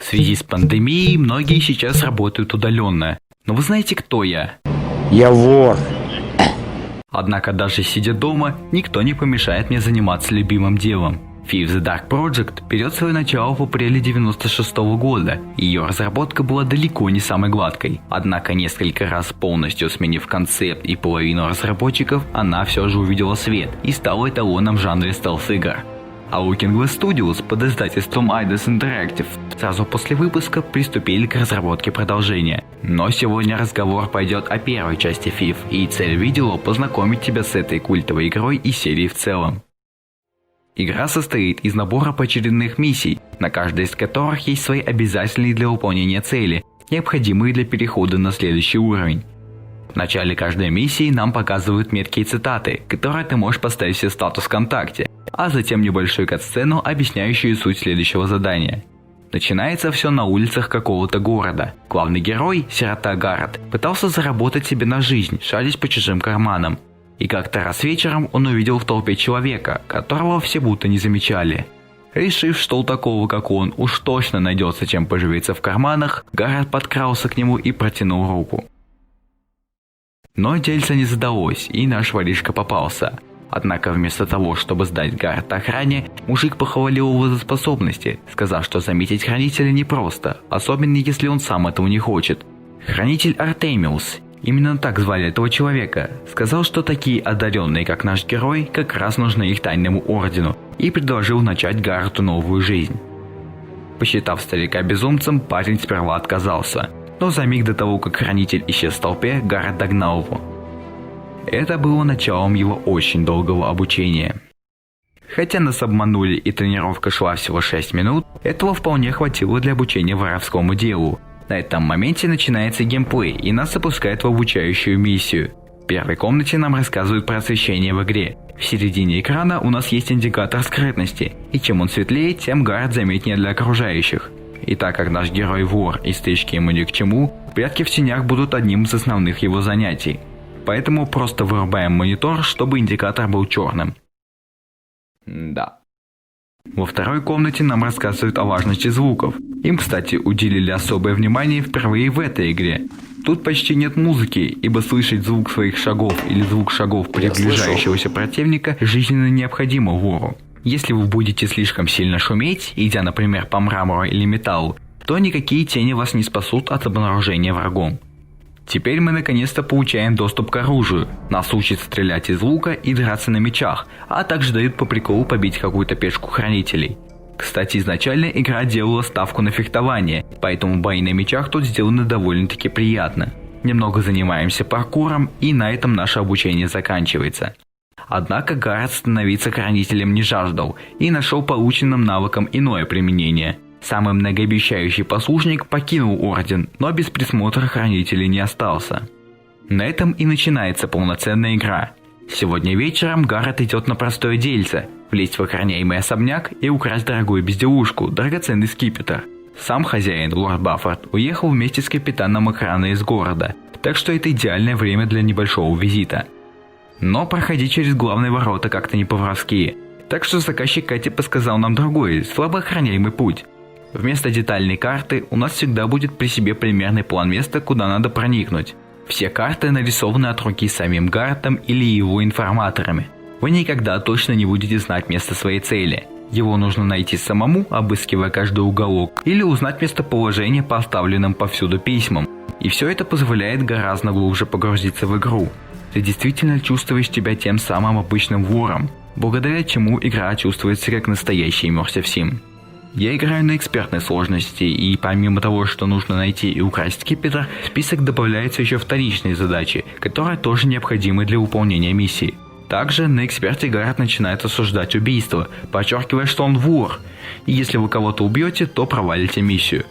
связи с пандемией многие сейчас работают удаленно. Но вы знаете, кто я? Я вор. Однако даже сидя дома, никто не помешает мне заниматься любимым делом. Thief the Dark Project берет свое начало в апреле 96 года, и ее разработка была далеко не самой гладкой. Однако несколько раз полностью сменив концепт и половину разработчиков, она все же увидела свет и стала эталоном в жанре стелс-игр. А Looking Glass Studios под издательством Eidos Interactive сразу после выпуска приступили к разработке продолжения. Но сегодня разговор пойдет о первой части Thief, и цель видео познакомить тебя с этой культовой игрой и серией в целом. Игра состоит из набора поочередных миссий, на каждой из которых есть свои обязательные для выполнения цели, необходимые для перехода на следующий уровень. В начале каждой миссии нам показывают меткие цитаты, которые ты можешь поставить в статус ВКонтакте, а затем небольшую катсцену, объясняющую суть следующего задания. Начинается все на улицах какого-то города. Главный герой, сирота Гаррет, пытался заработать себе на жизнь, шарясь по чужим карманам. И как-то раз вечером он увидел в толпе человека, которого все будто не замечали. Решив, что у такого как он уж точно найдется чем поживиться в карманах, Гаррет подкрался к нему и протянул руку. Но дельце не задалось, и наш воришка попался. Однако вместо того, чтобы сдать Гаррета охране, мужик похвалил его за способности, сказав, что заметить хранителя непросто, особенно если он сам этого не хочет. Хранитель Артемиус, именно так звали этого человека, сказал, что такие одаренные, как наш герой, как раз нужны их тайному ордену, и предложил начать Гаррету новую жизнь. Посчитав старика безумцем, парень сперва отказался, но за миг до того, как хранитель исчез в толпе, Гаррет догнал его. Это было началом его очень долгого обучения. Хотя нас обманули и тренировка шла всего 6 минут, этого вполне хватило для обучения воровскому делу. На этом моменте начинается геймплей, и нас запускают в обучающую миссию. В первой комнате нам рассказывают про освещение в игре. В середине экрана у нас есть индикатор скрытности, и чем он светлее, тем Гаррет заметнее для окружающих. И так как наш герой вор и стычки ему ни к чему, прятки в тенях будут одним из основных его занятий. Поэтому просто вырубаем монитор, чтобы индикатор был черным. Да. Во второй комнате нам рассказывают о важности звуков. Им, кстати, уделили особое внимание впервые в этой игре. Тут почти нет музыки, ибо слышать звук своих шагов или звук шагов приближающегося противника жизненно необходимо вору. Если вы будете слишком сильно шуметь, идя, например, по мрамору или металлу, то никакие тени вас не спасут от обнаружения врагом. Теперь мы наконец-то получаем доступ к оружию. Нас учат стрелять из лука и драться на мечах, а также дают по приколу побить какую-то пешку хранителей. Кстати, изначально игра делала ставку на фехтование, поэтому бои на мечах тут сделаны довольно-таки приятно. Немного занимаемся паркуром, и на этом наше обучение заканчивается. Однако Гаррет становиться хранителем не жаждал и нашел полученным навыком иное применение. Самый многообещающий послушник покинул орден, но без присмотра хранителей не остался. На этом и начинается полноценная игра. Сегодня вечером Гаррет идет на простое дельце – влезть в охраняемый особняк и украсть дорогую безделушку – драгоценный скипетр. Сам хозяин, лорд Баффорд, уехал вместе с капитаном охраны из города, так что это идеальное время для небольшого визита. Но проходить через главные ворота как-то не по-воровски, так что заказчик Кэти подсказал нам другой, слабо охраняемый путь. Вместо детальной карты у нас всегда будет при себе примерный план места, куда надо проникнуть. Все карты нарисованы от руки самим Гарретом или его информаторами. Вы никогда точно не будете знать место своей цели. Его нужно найти самому, обыскивая каждый уголок, или узнать местоположение по оставленным повсюду письмам. И все это позволяет гораздо глубже погрузиться в игру. Ты действительно чувствуешь себя тем самым обычным вором, благодаря чему игра чувствуется как настоящий Immersive Sim. Я играю на экспертной сложности, и помимо того, что нужно найти и украсть скипетр, в список добавляются еще вторичные задачи, которые тоже необходимы для выполнения миссии. Также на эксперте Гаррет начинает осуждать убийство, подчеркивая, что он вор, и если вы кого-то убьете, то провалите миссию.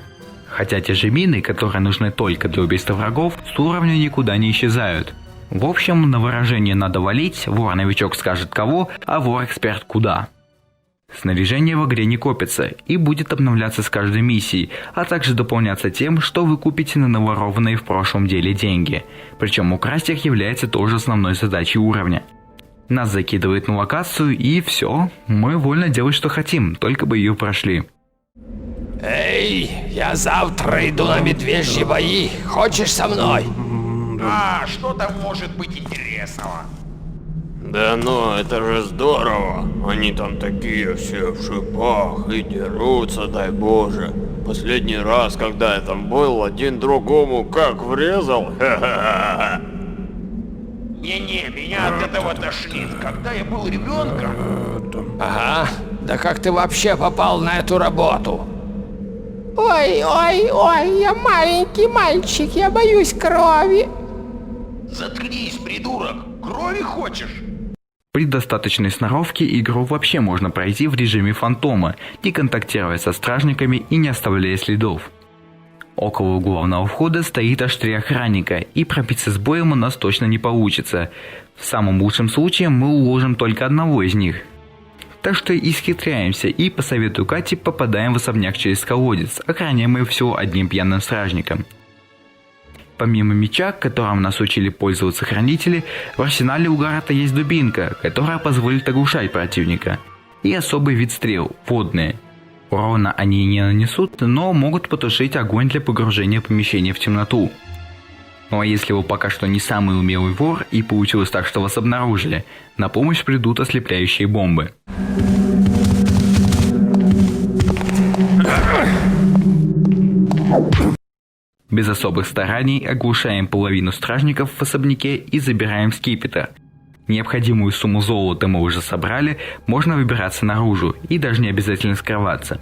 Хотя те же мины, которые нужны только для убийства врагов, с уровня никуда не исчезают. В общем, на выражение «надо валить» вор-новичок скажет кого, а вор-эксперт куда. Снаряжение в игре не копится и будет обновляться с каждой миссией, а также дополняться тем, что вы купите на наворованные в прошлом деле деньги. Причем украсть их является тоже основной задачей уровня. Нас закидывает на локацию и все, мы вольно делать что хотим, только бы ее прошли. Эй, я завтра иду на медвежьи бои. Хочешь со мной? А что там может быть интересного? Да ну, это же здорово. Они там такие все в шипах и дерутся, дай боже. Последний раз, когда я там был, один другому как врезал. Ха-ха-ха. Не-не, меня от этого тошнит. Когда я был ребенком... Ага. Да как ты вообще попал на эту работу? Ой, я маленький мальчик, я боюсь крови. Заткнись, придурок! Крови хочешь? При достаточной сноровке игру вообще можно пройти в режиме фантома, не контактируя со стражниками и не оставляя следов. Около главного входа стоит аж 3 охранника, и пробиться с боем у нас точно не получится. В самом лучшем случае мы уложим только одного из них. Так что исхитряемся и, по совету Кати, попадаем в особняк через колодец, охраняемый всего одним пьяным стражником. Помимо меча, которым нас учили пользоваться хранители, в арсенале у Гарата есть дубинка, которая позволит оглушать противника, и особый вид стрел – водные. Урона они не нанесут, но могут потушить огонь для погружения помещения в темноту. Ну а если вы пока что не самый умелый вор и получилось так, что вас обнаружили, на помощь придут ослепляющие бомбы. Без особых стараний оглушаем половину стражников в особняке и забираем скипетр. Необходимую сумму золота мы уже собрали, можно выбираться наружу и даже не обязательно скрываться.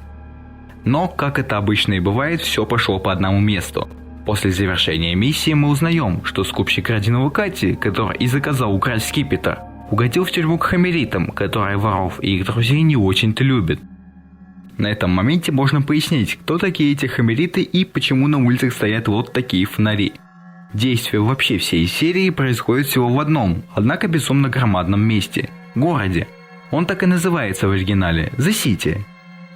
Но, как это обычно и бывает, все пошло по одному месту. После завершения миссии мы узнаем, что скупщик краденого Кати, который и заказал украсть скипетр, угодил в тюрьму к хамеритам, которые воров и их друзей не очень-то любят. На этом моменте можно пояснить, кто такие эти хамериты и почему на улицах стоят вот такие фонари. Действие вообще всей серии происходит всего в одном, однако безумно громадном месте – городе. Он так и называется в оригинале – The City.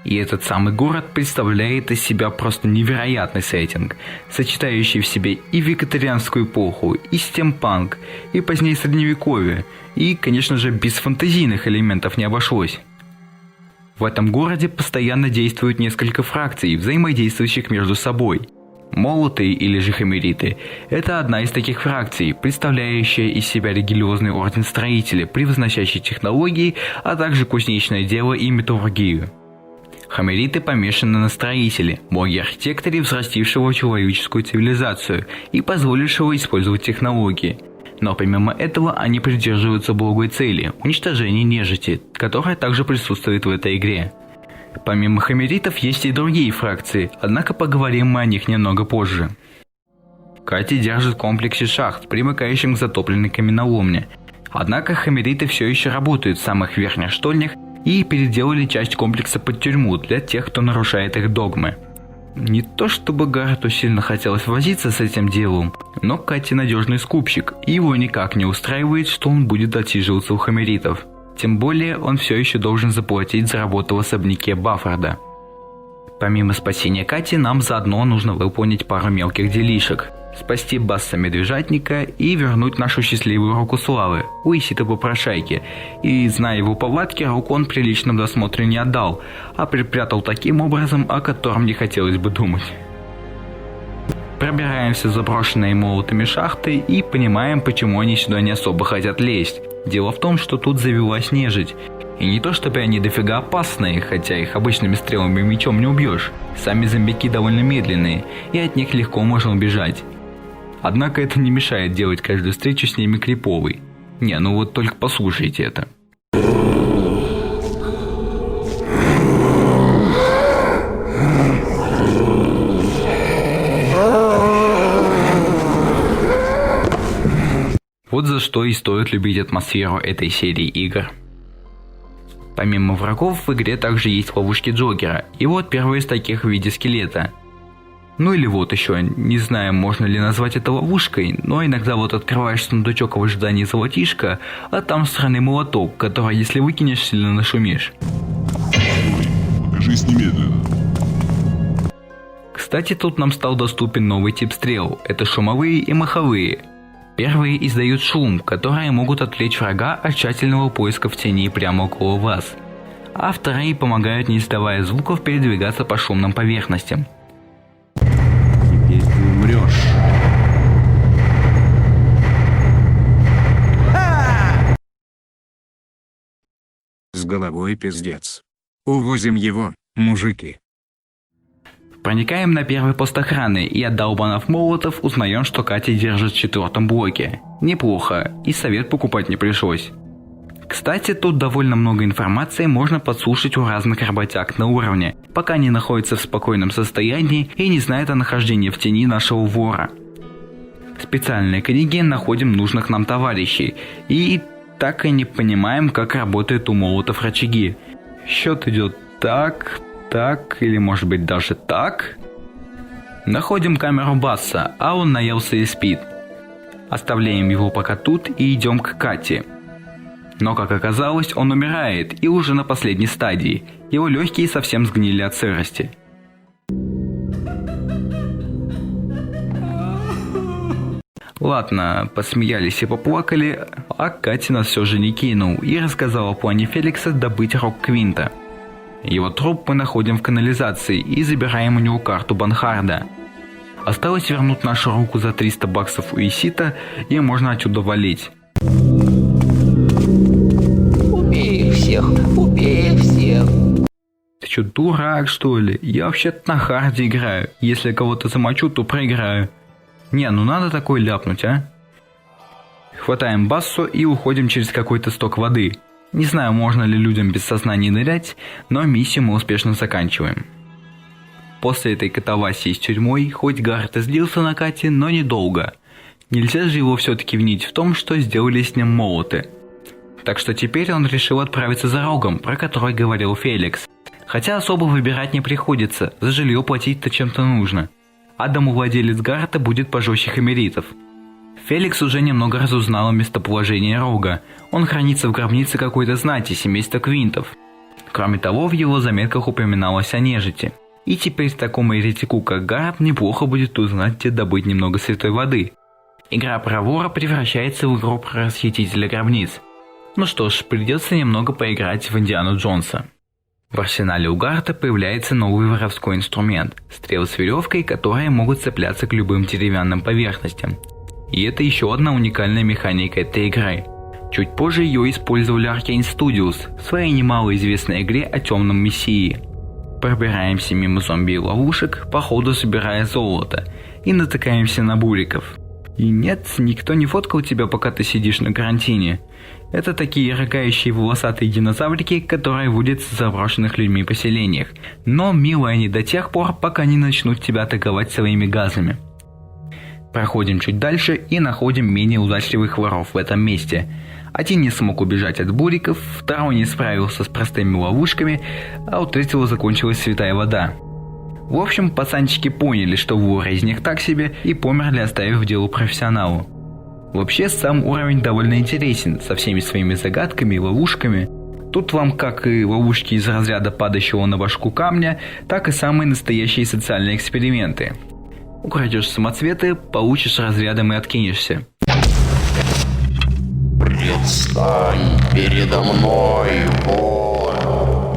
И этот самый город представляет из себя просто невероятный сеттинг, сочетающий в себе и викторианскую эпоху, и стимпанк, и позднее средневековье, и, конечно же, без фантазийных элементов не обошлось. В этом городе постоянно действуют несколько фракций, взаимодействующих между собой. Молоты или же хамериты – это одна из таких фракций, представляющая из себя религиозный орден строителей, превозносящий технологии, а также кузнечное дело и металлургию. Хамериты помешаны на строителе, боге-архитекторе, взрастившего человеческую цивилизацию и позволившего использовать технологии. Но помимо этого они придерживаются благой цели – уничтожения нежити, которая также присутствует в этой игре. Помимо хамеритов есть и другие фракции, однако поговорим мы о них немного позже. Кати держит в комплексе шахт, примыкающим к затопленной каменоломне. Однако хамериты все еще работают в самых верхних штольнях и переделали часть комплекса под тюрьму для тех, кто нарушает их догмы. Не то чтобы Гаррету сильно хотелось возиться с этим делом, но Кати надежный скупщик, и его никак не устраивает, что он будет отсиживаться у хамеритов. Тем более он все еще должен заплатить за работу в особняке Баффорда. Помимо спасения Кати, нам заодно нужно выполнить пару мелких делишек. Спасти Басса-медвежатника и вернуть нашу счастливую руку славы, Уисита-попрошайки. И, зная его повадки, руку он при личном досмотре не отдал, а припрятал таким образом, о котором не хотелось бы думать. Пробираемся в заброшенные молотами шахты и понимаем, почему они сюда не особо хотят лезть. Дело в том, что тут завелась нежить. И не то чтобы они дофига опасные, хотя их обычными стрелами и мечом не убьешь. Сами зомбаки довольно медленные, и от них легко можно убежать. Однако это не мешает делать каждую встречу с ними криповой. Не, ну вот только послушайте это. Вот за что и стоит любить атмосферу этой серии игр. Помимо врагов в игре также есть ловушки Джокера, и вот первый из таких в виде скелета. Ну или вот еще, не знаю, можно ли назвать это ловушкой, но иногда вот открываешь сундучок в ожидании золотишка, а там странный молоток, который если выкинешь, сильно нашумишь. Покажись немедленно. Кстати, тут нам стал доступен новый тип стрел, это шумовые и маховые. Первые издают шум, которые могут отвлечь врага от тщательного поиска в тени прямо около вас. а вторые помогают, не издавая звуков, передвигаться по шумным поверхностям. Теперь ты умрешь. С головой пиздец. Увозим его, мужики. Проникаем на первый пост охраны и от долбанов молотов узнаем, что Катя держит в 4-м блоке. Неплохо, и совет покупать не пришлось. Кстати, тут довольно много информации можно подслушать у разных работяг на уровне, пока они находятся в спокойном состоянии и не знают о нахождении в тени нашего вора. В специальной книге находим нужных нам товарищей и так и не понимаем, как работают у молотов рычаги. Счет идет так или может быть даже так. Находим камеру Басса, а он наелся и спит. Оставляем его пока тут и идем к Кате. Но как оказалось, он умирает и уже на последней стадии. Его легкие совсем сгнили от сырости. Ладно, посмеялись и поплакали, а Катя нас все же не кинул и рассказал о плане Феликса добыть Рок-Квинта. Его труп мы находим в канализации и забираем у него карту Банхарда. Осталось вернуть нашу руку за 300 баксов у Исита, и можно отсюда валить. Убей их всех, убей их всех. Ты чё, дурак что ли? Я вообще-то на харде играю. Если кого-то замочу, то проиграю. Не, ну надо такое ляпнуть, а? Хватаем Бассу и уходим через какой-то сток воды. Не знаю, можно ли людям без сознания нырять, но миссию мы успешно заканчиваем. После этой катавасии с тюрьмой, хоть Гаррет и злился на Кате, но недолго. Нельзя же его все-таки винить в том, что сделали с ним молоты. Так что теперь он решил отправиться за Рогом, про который говорил Феликс. Хотя особо выбирать не приходится, за жилье платить-то чем-то нужно. А домовладелец Гаррета будет пожестче химеритов. Феликс уже немного разузнал о местоположении Рога. Он хранится в гробнице какой-то знати семейства Квинтов. Кроме того, в его заметках упоминалось о нежити. И теперь такому еретику, как Гаррет, неплохо будет узнать, где добыть немного святой воды. Игра про вора превращается в игру про расхитителя гробниц. Ну что ж, придется немного поиграть в Индиану Джонса. В арсенале у Гаррета появляется новый воровской инструмент – стрелы с веревкой, которые могут цепляться к любым деревянным поверхностям. И это еще одна уникальная механика этой игры. Чуть позже ее использовали Arkane Studios в своей немалоизвестной игре о темном мессии. Пробираемся мимо зомби и ловушек, по ходу собирая золото, и натыкаемся на буриков. И нет, никто не фоткал тебя, пока ты сидишь на карантине. Это такие рыгающие волосатые динозаврики, которые водятся в заброшенных людьми поселениях. Но милые они до тех пор, пока не начнут тебя атаковать своими газами. Проходим чуть дальше и находим менее удачливых воров в этом месте. Один не смог убежать от буриков, второй не справился с простыми ловушками, а у третьего закончилась святая вода. В общем, пацанчики поняли, что воры из них так себе, и померли, оставив дело профессионалу. Вообще, сам уровень довольно интересен, со всеми своими загадками и ловушками. Тут вам как и ловушки из разряда падающего на башку камня, так и самые настоящие социальные эксперименты. Украдешь самоцветы, получишь разрядом и откинешься. Предстань передо мной, вор,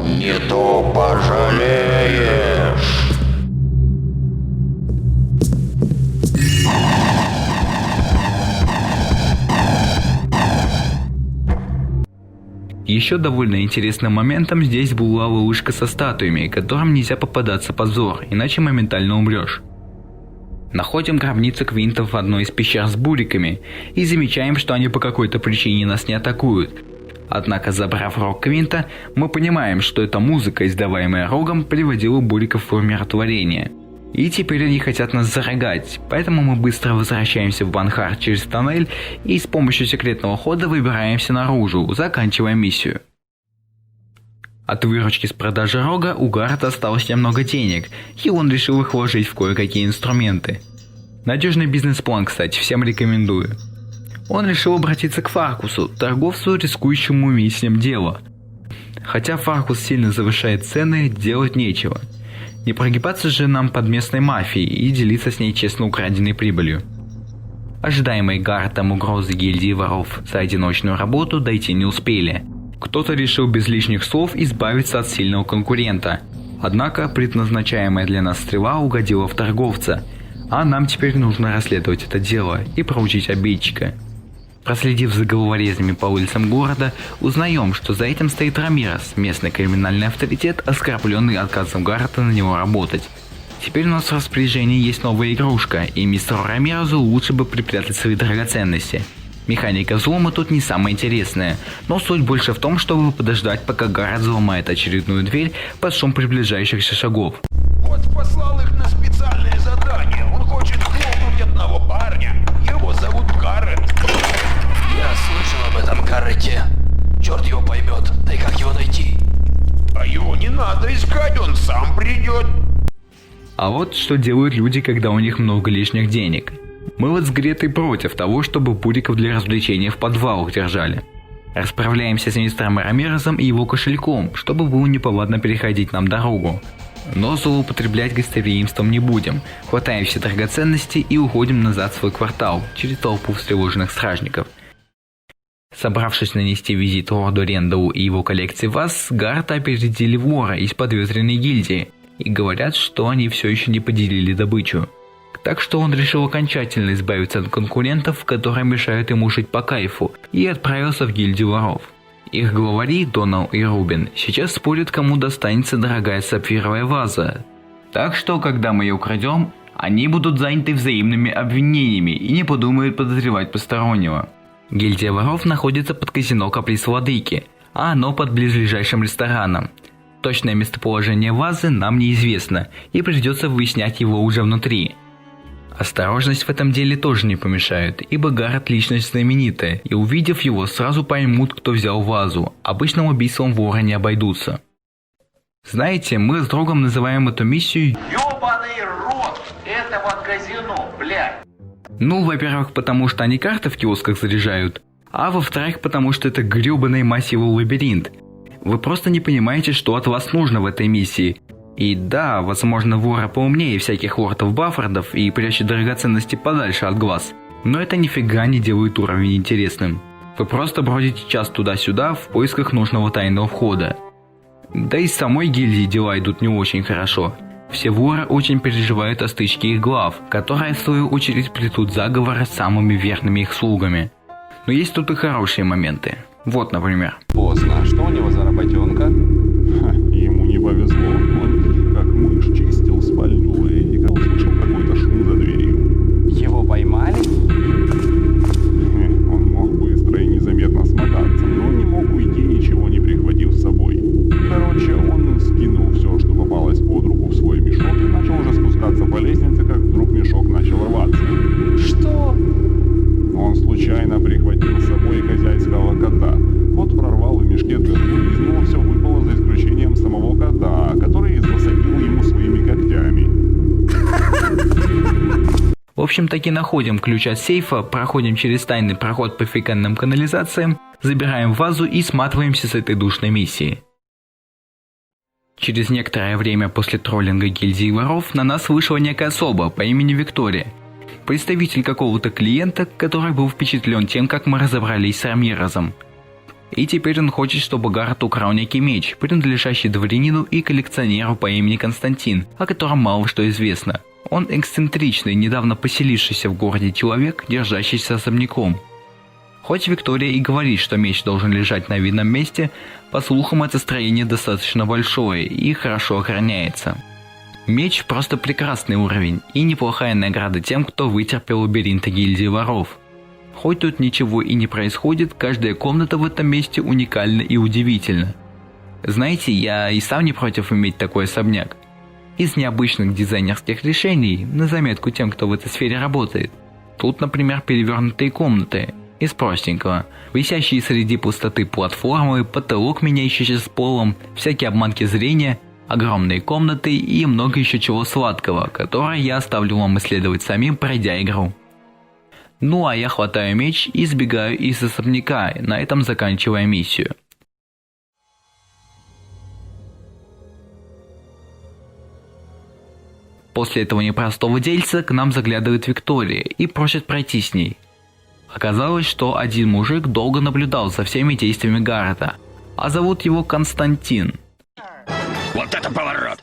не то пожалеешь. Еще довольно интересным моментом здесь была ловушка со статуями, которым нельзя попадаться под взор, иначе моментально умрешь. Находим гробницу Квинтов в одной из пещер с буриками и замечаем, что они по какой-то причине нас не атакуют. Однако, забрав Рог Квинта, мы понимаем, что эта музыка, издаваемая Рогом, приводила буриков в умиротворение. И теперь они хотят нас зарыгать, поэтому мы быстро возвращаемся в Банхард через тоннель и с помощью секретного хода выбираемся наружу, заканчивая миссию. От выручки с продажи Рога у Гаррета осталось немного денег, и он решил их вложить в кое-какие инструменты. Надежный бизнес-план, кстати, всем рекомендую. Он решил обратиться к Фаркусу, торговцу, рискующему иметь с ним дело. Хотя Фаркус сильно завышает цены, делать нечего. Не прогибаться же нам под местной мафией и делиться с ней честно украденной прибылью. Ожидаемой Гарретом угрозы гильдии воров за одиночную работу дойти не успели. Кто-то решил без лишних слов избавиться от сильного конкурента. Однако предназначаемая для нас стрела угодила в торговца, а нам теперь нужно расследовать это дело и проучить обидчика. Проследив за головорезами по улицам города, узнаем, что за этим стоит Рамирес, местный криминальный авторитет, оскорбленный отказом Гаррета на него работать. Теперь у нас в распоряжении есть новая игрушка, и мистеру Рамирезу лучше бы припрятать свои драгоценности. Механика взлома тут не самая интересная, но суть больше в том, чтобы подождать, пока Гаррет взломает очередную дверь под шум приближающихся шагов. Вот послал их на специальное задание. Он хочет хлопнуть одного парня. Его зовут Гаррет. Я слышал об этом Гаррете. Черт его поймет, да и как его найти? А его не надо искать, он сам придет. А вот что делают люди, когда у них много лишних денег. Мы вот с Гретой против того, чтобы буриков для развлечения в подвалах держали. Расправляемся с мистером Рамиресом и его кошельком, чтобы было неповадно переходить нам дорогу. Но злоупотреблять гостеприимством не будем, хватаем все драгоценности и уходим назад в свой квартал, через толпу встревоженных стражников. Собравшись нанести визит лорду Рендалу и его коллекции ваз, Гаррета опередили воры из подветренной гильдии, и говорят, что они все еще не поделили добычу. Так что он решил окончательно избавиться от конкурентов, которые мешают ему жить по кайфу, и отправился в гильдию воров. Их главари, Донал и Рубин, сейчас спорят, кому достанется дорогая сапфировая ваза. Так что, когда мы ее украдем, они будут заняты взаимными обвинениями и не подумают подозревать постороннего. Гильдия воров находится под казино Каприз Владыки, а оно под близлежащим рестораном. Точное местоположение вазы нам неизвестно, и придется выяснять его уже внутри. Осторожность в этом деле тоже не помешает, ибо Гаррет личность знаменитая, и увидев его, сразу поймут, кто взял вазу. Обычным убийством вора не обойдутся. Знаете, мы с другом называем эту миссию Ёбаный рот этого казино, блядь. Ну, во-первых, потому что они карты в киосках заряжают, а во-вторых, потому что это грёбаный массивный лабиринт. Вы просто не понимаете, что от вас нужно в этой миссии. И да, возможно, воры поумнее всяких лордов-баффордов и прячут драгоценности подальше от глаз, но это нифига не делает уровень интересным. Вы просто бродите час туда-сюда в поисках нужного тайного входа. Да и с самой гильдии дела идут не очень хорошо. Все воры очень переживают о стычке их глав, которые в свою очередь плетут заговоры с самыми верными их слугами. Но есть тут и хорошие моменты. Вот, например. Поздно. Что у него за работенка? Ему не повезло. Он как мышь чистил спальню и услышал какой-то шум за дверью. Его поймали? Он мог быстро и незаметно смотаться, но не мог уйти, ничего не прихватив с собой. Короче, он скинул все, что попалось под руку, в свой мешок и начал уже спускаться по лестнице, как вдруг мешок начал рваться. Что? Он случайно прихватил с собой хозяйского кота. Кот прорвал в мешке дырку, и из него все выпало за исключением самого кота, который засадил ему своими когтями. В общем, таки находим ключ от сейфа, проходим через тайный проход по фекальным канализациям, забираем вазу и сматываемся с этой душной миссии. Через некоторое время после троллинга гильдии воров на нас вышла некая особа по имени Виктория. Представитель какого-то клиента, который был впечатлен тем, как мы разобрались с Рамиресом. И теперь он хочет, чтобы Гаррет украл некий меч, принадлежащий дворянину и коллекционеру по имени Константин, о котором мало что известно. Он эксцентричный, недавно поселившийся в городе человек, держащийся особняком. Хоть Виктория и говорит, что меч должен лежать на видном месте, по слухам это строение достаточно большое и хорошо охраняется. Меч просто прекрасный уровень и неплохая награда тем, кто вытерпел лабиринты гильдии воров. Хоть тут ничего и не происходит, каждая комната в этом месте уникальна и удивительна. Знаете, я и сам не против иметь такой особняк. Из необычных дизайнерских решений, на заметку тем, кто в этой сфере работает. Тут, например, перевернутые комнаты, из простенького, висящие среди пустоты платформы, потолок, меняющийся с полом, всякие обманки зрения, огромные комнаты и много еще чего сладкого, которое я оставлю вам исследовать самим, пройдя игру. Ну а я хватаю меч и сбегаю из особняка, на этом заканчивая миссию. После этого непростого дельца к нам заглядывает Виктория и просит пройти с ней. Оказалось, что один мужик долго наблюдал за всеми действиями Гаррета, а зовут его Константин. Вот это поворот!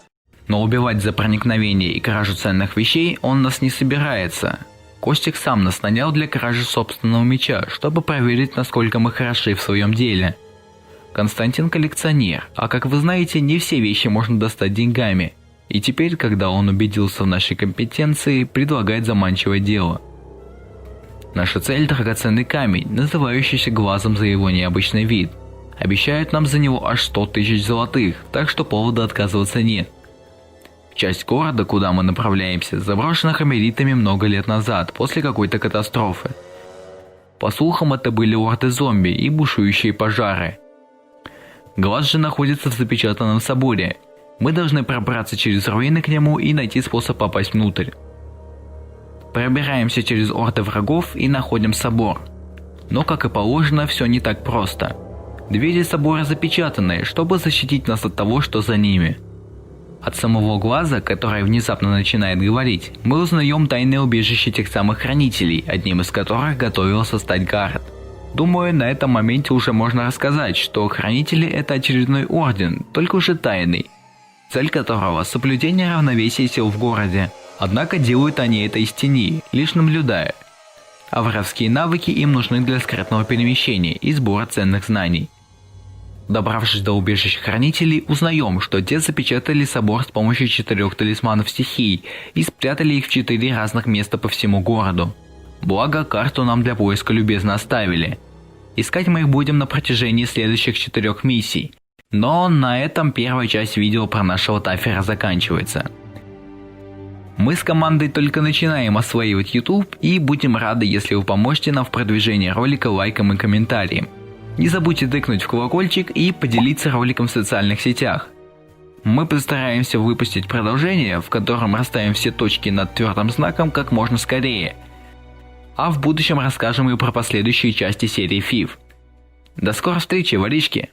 Но убивать за проникновение и кражу ценных вещей он нас не собирается. Костик сам нас нанял для кражи собственного меча, чтобы проверить, насколько мы хороши в своем деле. Константин коллекционер, а как вы знаете, не все вещи можно достать деньгами. И теперь, когда он убедился в нашей компетенции, предлагает заманчивое дело. Наша цель – драгоценный камень, называющийся глазом за его необычный вид. Обещают нам за него аж 100 тысяч золотых, так что повода отказываться нет. Часть города, куда мы направляемся, заброшена хамеритами много лет назад, после какой-то катастрофы. По слухам, это были орды зомби и бушующие пожары. Глаз же находится в запечатанном соборе. Мы должны пробраться через руины к нему и найти способ попасть внутрь. Пробираемся через орды врагов и находим собор. Но, как и положено, все не так просто. Двери собора запечатаны, чтобы защитить нас от того, что за ними. От самого глаза, который внезапно начинает говорить, мы узнаем тайное убежище тех самых хранителей, одним из которых готовился стать Гаррет. Думаю, на этом моменте уже можно рассказать, что хранители – это очередной орден, только уже тайный, цель которого – соблюдение равновесия сил в городе. Однако делают они это из тени, лишь наблюдая. А воровские навыки им нужны для скрытного перемещения и сбора ценных знаний. Добравшись до убежища хранителей, узнаем, что те запечатали собор с помощью 4 талисманов стихий и спрятали их в 4 разных места по всему городу. Благо, карту нам для поиска любезно оставили. Искать мы их будем на протяжении следующих 4 миссий. Но на этом первая часть видео про нашего Таффера заканчивается. Мы с командой только начинаем осваивать YouTube и будем рады, если вы поможете нам в продвижении ролика лайком и комментарием. Не забудьте тыкнуть в колокольчик и поделиться роликом в социальных сетях. Мы постараемся выпустить продолжение, в котором расставим все точки над твердым знаком как можно скорее. А в будущем расскажем и про последующие части серии FIF. До скорой встречи, воришки!